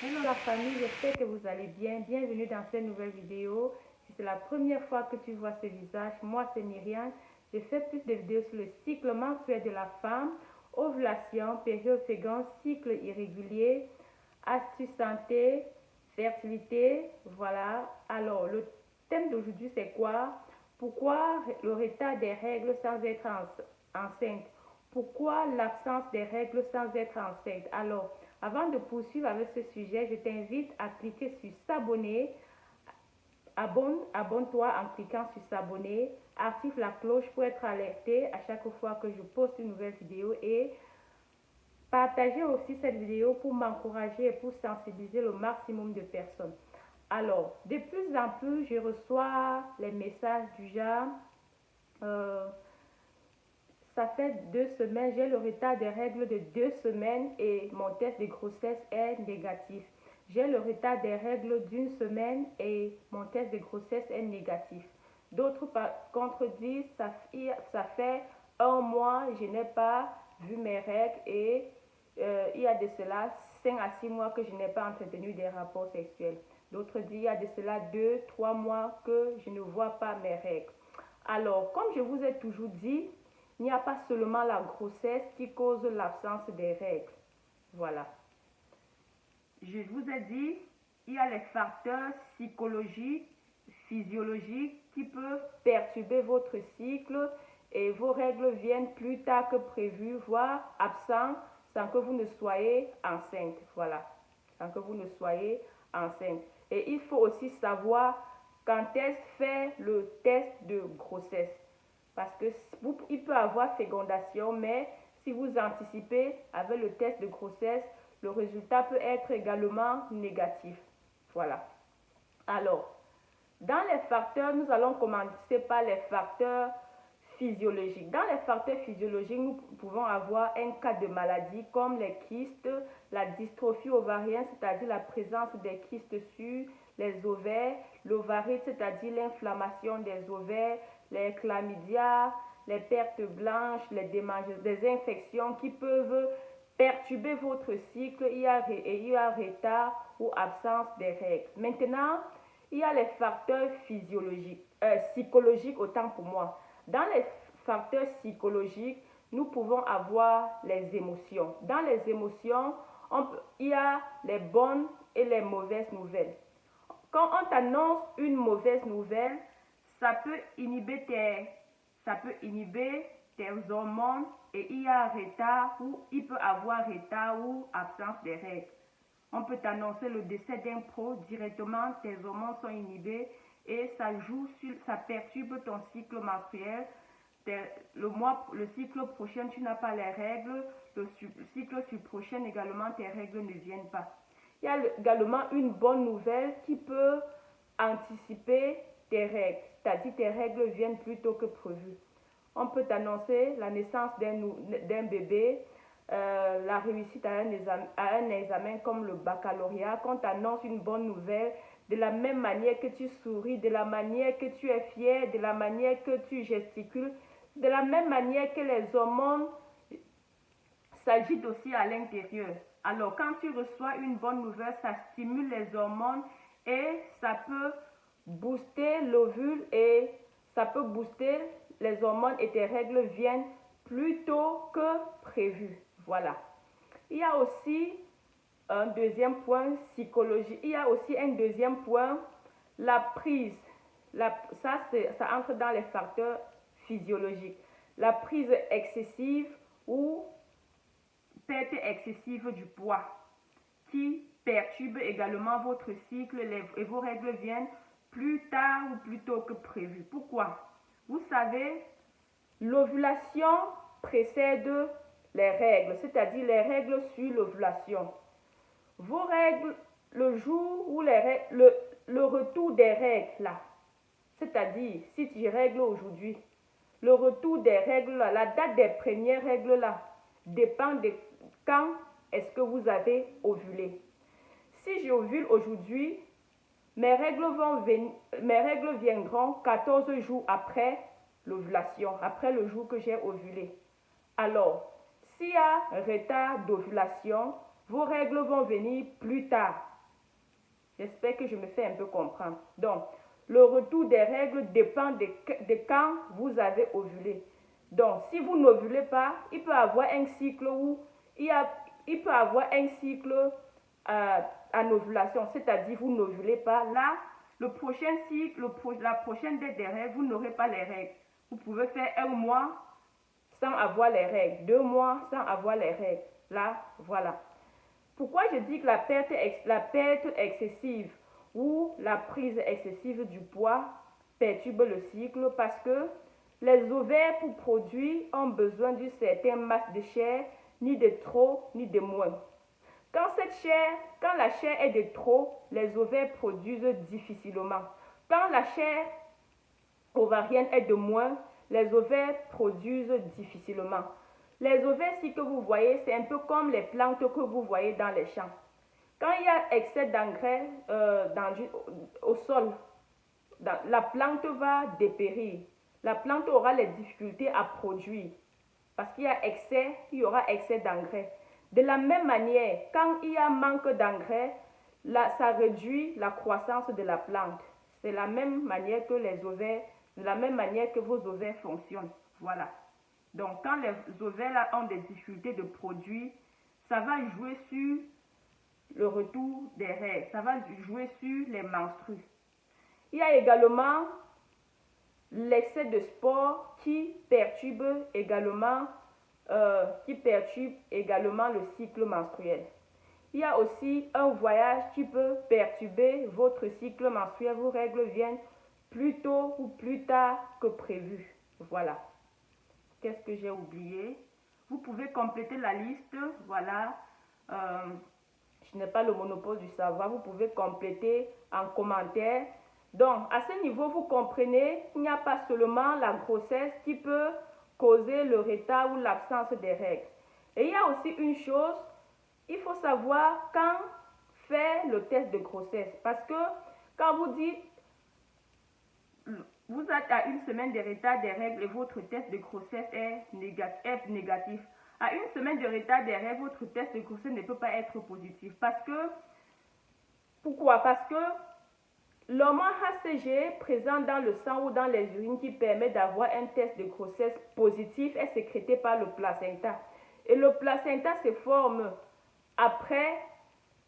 Hello la famille, j'espère que vous allez bien. Bienvenue dans cette nouvelle vidéo. Si c'est la première fois que tu vois ce visage, moi c'est Myriam. Je fais plus de vidéos sur le cycle menstruel de la femme, ovulation, période féconde, cycle irrégulier, astuces santé, fertilité. Voilà. Alors, le thème d'aujourd'hui c'est quoi? Pourquoi le retard des règles sans être enceinte? Pourquoi l'absence des règles sans être enceinte? Alors, avant de poursuivre avec ce sujet, je t'invite à cliquer sur s'abonner. Abonne-toi en cliquant sur s'abonner. Active la cloche pour être alerté à chaque fois que je poste une nouvelle vidéo et partagez aussi cette vidéo pour m'encourager et pour sensibiliser le maximum de personnes. Alors, de plus en plus, je reçois les messages du genre euh, ça fait 2 semaines, j'ai le retard des règles de 2 semaines et mon test de grossesse est négatif. J'ai le retard des règles d'1 semaine et mon test de grossesse est négatif. D'autres par contre disent ça fait 1 mois, je n'ai pas vu mes règles et il y a de cela 5 à 6 mois que je n'ai pas entretenu des rapports sexuels. D'autres disent il y a de cela 2, 3 mois que je ne vois pas mes règles. Alors, comme je vous ai toujours dit, il n'y a pas seulement la grossesse qui cause l'absence des règles. Voilà. Je vous ai dit, il y a les facteurs psychologiques, physiologiques qui peuvent perturber votre cycle et vos règles viennent plus tard que prévu, voire absentes sans que vous ne soyez enceinte. Voilà. Sans que vous ne soyez enceinte. Et il faut aussi savoir quand est-ce fait le test de grossesse. Parce que il peut avoir fécondation, mais si vous anticipez avec le test de grossesse, le résultat peut être également négatif. Voilà. Alors, dans les facteurs, nous allons commencer par les facteurs physiologiques. Dans les facteurs physiologiques, nous pouvons avoir un cas de maladie comme les kystes, la dystrophie ovarienne, c'est-à-dire la présence des kystes sur les ovaires, l'ovarite, c'est-à-dire l'inflammation des ovaires, les chlamydia, les pertes blanches, des infections qui peuvent perturber votre cycle, il y a retard ou absence des règles. Maintenant, il y a les facteurs psychologiques autant pour moi. Dans les facteurs psychologiques, nous pouvons avoir les émotions. Dans les émotions, il y a les bonnes et les mauvaises nouvelles. Quand on t'annonce une mauvaise nouvelle, ça peut inhiber tes hormones et il y a retard ou il peut avoir retard ou absence des règles. On peut t'annoncer le décès d'un pro, directement tes hormones sont inhibées et ça perturbe ton cycle menstruel. Le cycle prochain, tu n'as pas les règles. Le cycle prochain également, tes règles ne viennent pas. Il y a également une bonne nouvelle qui peut anticiper tes règles, c'est-à-dire tes règles viennent plus tôt que prévu. On peut t'annoncer la naissance d'un bébé, la réussite à un examen comme le baccalauréat, qu'on t'annonce une bonne nouvelle, de la même manière que tu souris, de la manière que tu es fier, de la manière que tu gesticules, de la même manière que les hormones s'agitent aussi à l'intérieur. Alors, quand tu reçois une bonne nouvelle, ça stimule les hormones et ça peut booster l'ovule et ça peut booster les hormones et tes règles viennent plus tôt que prévu. Voilà. Il y a aussi un deuxième point psychologique. Il y a aussi un deuxième point, la prise. Ça entre dans les facteurs physiologiques. La prise excessive ou perte excessive du poids qui perturbe également votre cycle et vos règles viennent plus tard ou plus tôt que prévu. Pourquoi? Vous savez, l'ovulation précède les règles, c'est-à-dire les règles suivent l'ovulation. Vos règles, le jour où le retour des règles là, c'est-à-dire si tu règles aujourd'hui, le retour des règles là, la date des premières règles là, dépend de quand est-ce que vous avez ovulé. Si j'ovule aujourd'hui, mes règles viendront 14 jours après l'ovulation, après le jour que j'ai ovulé. Alors, s'il y a retard d'ovulation, vos règles vont venir plus tard. J'espère que je me fais un peu comprendre. Donc, le retour des règles dépend de quand vous avez ovulé. Donc, si vous n'ovulez pas, il peut y avoir un cycle où il peut y avoir un cycle en ovulation, c'est-à-dire vous n'ovulez pas. Là, le prochain cycle, la prochaine date des règles, vous n'aurez pas les règles. Vous pouvez faire un mois sans avoir les règles, 2 mois sans avoir les règles. Là, voilà. Pourquoi je dis que la perte excessive ou la prise excessive du poids perturbe le cycle? Parce que les ovaires pour produire ont besoin d'une certaine masse de chair, ni de trop, ni de moins. Quand la chair est de trop, les ovaires produisent difficilement. Quand la chair ovarienne est de moins, les ovaires produisent difficilement. Les ovaires, si que vous voyez, c'est un peu comme les plantes que vous voyez dans les champs. Quand il y a excès d'engrais au sol, la plante va dépérir. La plante aura les difficultés à produire parce qu'il y aura excès d'engrais. De la même manière, quand il y a manque d'engrais, ça réduit la croissance de la plante. C'est la même manière que les ovaires, de la même manière que vos ovaires fonctionnent. Voilà. Donc, quand les ovaires ont des difficultés de produire, ça va jouer sur le retour des règles. Ça va jouer sur les menstrues. Il y a également l'excès de sport qui perturbe également le cycle menstruel. Il y a aussi un voyage qui peut perturber votre cycle menstruel. Vos règles viennent plus tôt ou plus tard que prévu. Voilà. Qu'est-ce que j'ai oublié? Vous pouvez compléter la liste. Voilà. Je n'ai pas le monopole du savoir. Vous pouvez compléter en commentaire. Donc, à ce niveau, vous comprenez qu'il n'y a pas seulement la grossesse qui peut causer le retard ou l'absence des règles. Et il y a aussi une chose, il faut savoir quand faire le test de grossesse. Parce que quand vous dites, vous êtes à une semaine de retard des règles et votre test de grossesse est négatif. À une semaine de retard des règles, votre test de grossesse ne peut pas être positif. Pourquoi? Parce que l'hormone HCG présent dans le sang ou dans les urines qui permet d'avoir un test de grossesse positif est sécrété par le placenta. Et le placenta se forme après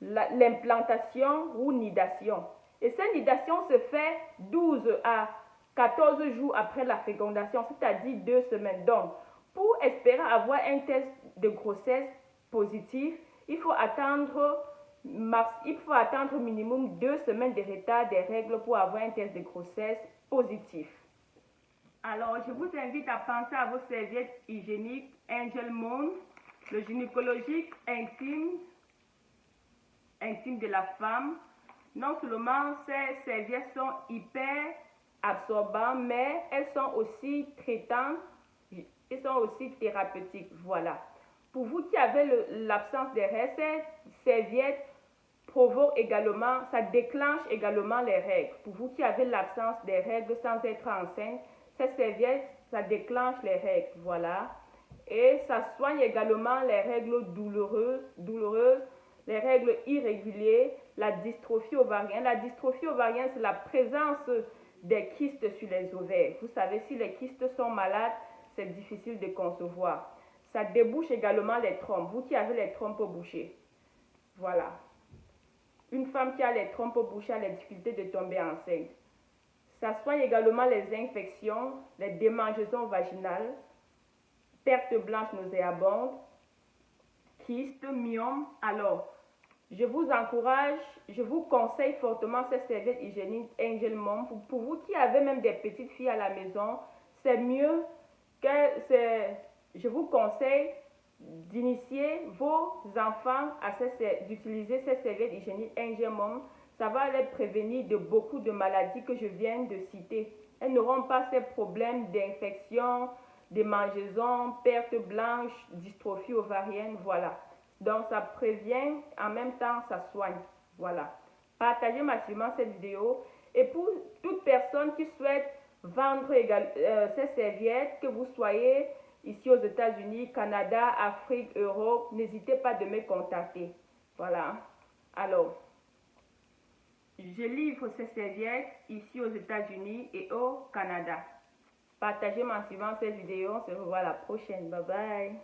l'implantation ou nidation. Et cette nidation se fait 12 à 14 jours après la fécondation, c'est-à-dire 2 semaines. Donc, pour espérer avoir un test de grossesse positif, il faut attendre minimum 2 semaines de retard des règles pour avoir un test de grossesse positif. Alors, je vous invite à penser à vos serviettes hygiéniques Angel Mom, le gynécologique intime de la femme. Non seulement ces serviettes sont hyper absorbantes, mais elles sont aussi traitantes et sont aussi thérapeutiques. Voilà. Pour vous qui avez l'absence des règles, ces serviettes ça déclenche également les règles. Pour vous qui avez l'absence des règles sans être enceinte, ces serviettes, ça déclenche les règles. Voilà. Et ça soigne également les règles douloureuses, les règles irrégulières, la dystrophie ovarienne. La dystrophie ovarienne, c'est la présence des kystes sur les ovaires. Vous savez, si les kystes sont malades, c'est difficile de concevoir. Ça débouche également les trompes. Vous qui avez les trompes bouchées. Voilà. Une femme qui a les trompes bouchées a les difficultés de tomber enceinte. Ça soigne également les infections, les démangeaisons vaginales, perte blanche nauséabonde, kystes, myomes. Alors, je vous conseille fortement ces serviettes hygiéniques Angel Mom. Pour vous qui avez même des petites filles à la maison, c'est mieux je vous conseille d'initier vos enfants d'utiliser ces serviettes hygiéniques Angel Mom. Ça va les prévenir de beaucoup de maladies que je viens de citer. Elles n'auront pas ces problèmes d'infection, démangeaison, perte blanche, dystrophie ovarienne, voilà. Donc ça prévient, en même temps ça soigne, voilà. Partagez massivement cette vidéo. Et pour toute personne qui souhaite vendre ces serviettes, que vous soyez ici aux États-Unis, Canada, Afrique, Europe, n'hésitez pas de me contacter. Voilà. Alors, Je livre ces serviettes ici aux États-Unis et au Canada. Partagez en suivant cette vidéo. On se revoit la prochaine. Bye bye.